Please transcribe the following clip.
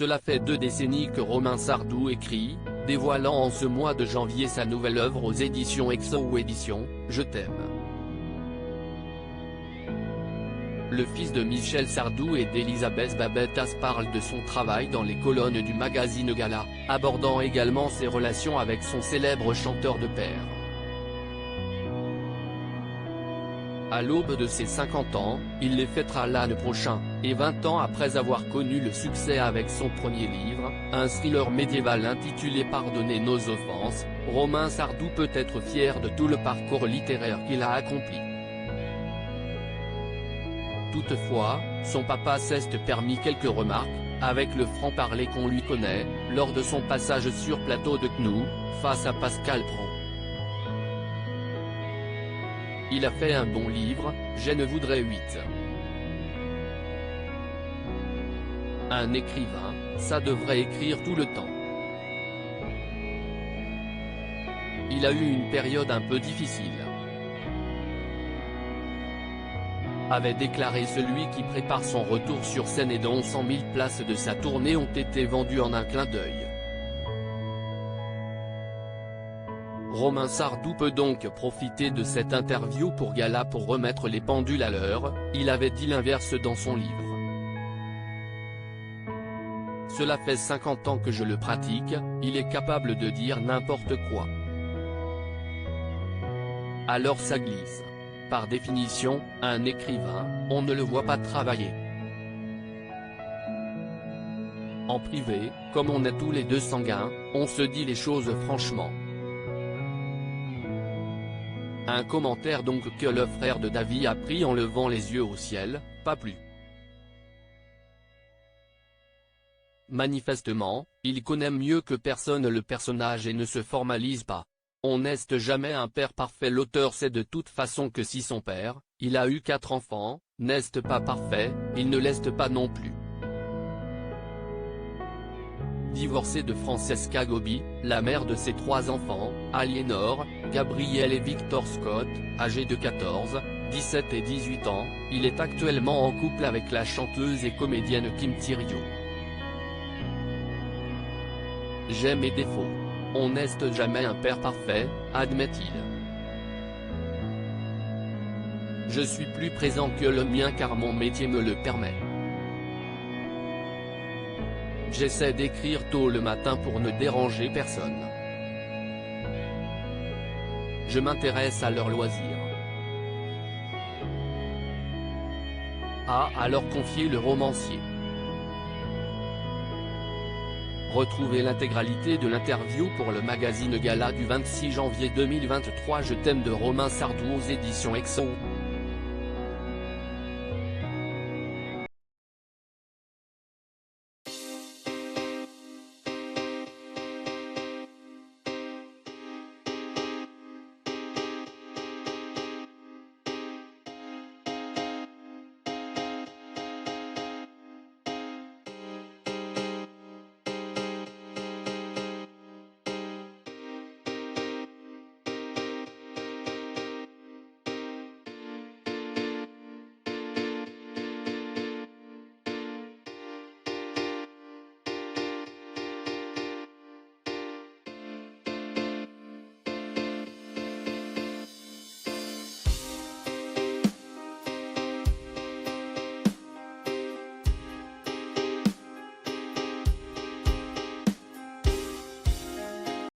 Cela fait 2 décennies que Romain Sardou écrit, dévoilant en ce mois de janvier sa nouvelle œuvre aux éditions Exo Éditions, Je t'aime. Le fils de Michel Sardou et d'Elisabeth Babettas parle de son travail dans les colonnes du magazine Gala, abordant également ses relations avec son célèbre chanteur de père. À l'aube de ses 50 ans, il les fêtera l'année prochaine, et 20 ans après avoir connu le succès avec son premier livre, un thriller médiéval intitulé Pardonnez nos offenses, Romain Sardou peut être fier de tout le parcours littéraire qu'il a accompli. Toutefois, son papa s'est permis quelques remarques, avec le franc-parler qu'on lui connaît, lors de son passage sur plateau de CNOU, face à Pascal Praud. Il a fait un bon livre, je ne voudrais 8. Un écrivain, ça devrait écrire tout le temps. Il a eu une période un peu difficile, avait déclaré celui qui prépare son retour sur scène et dont 100 000 places de sa tournée ont été vendues en un clin d'œil. Romain Sardou peut donc profiter de cette interview pour Gala pour remettre les pendules à l'heure, il avait dit l'inverse dans son livre. Cela fait 50 ans que je le pratique, il est capable de dire n'importe quoi. Alors ça glisse. Par définition, un écrivain, on ne le voit pas travailler. En privé, comme on est tous les deux sanguins, on se dit les choses franchement. Un commentaire donc que le frère de Davy a pris en levant les yeux au ciel, pas plus. Manifestement, il connaît mieux que personne le personnage et ne se formalise pas. On n'est jamais un père parfait. L'auteur sait de toute façon que si son père, il a eu 4 enfants, n'est pas parfait, il ne l'est pas non plus. Divorcé de Francesca Gobi, la mère de ses 3 enfants, Aliénor, Gabriel et Victor Scott, âgés de 14, 17 et 18 ans, il est actuellement en couple avec la chanteuse et comédienne Kim Thiriot. J'ai mes défauts. On n'est jamais un père parfait, admet-il. Je suis plus présent que le mien car mon métier me le permet. J'essaie d'écrire tôt le matin pour ne déranger personne. Je m'intéresse à leurs loisirs. A alors confié le romancier. Retrouvez l'intégralité de l'interview pour le magazine Gala du 26 janvier 2023. Je t'aime de Romain Sardou aux éditions Exo.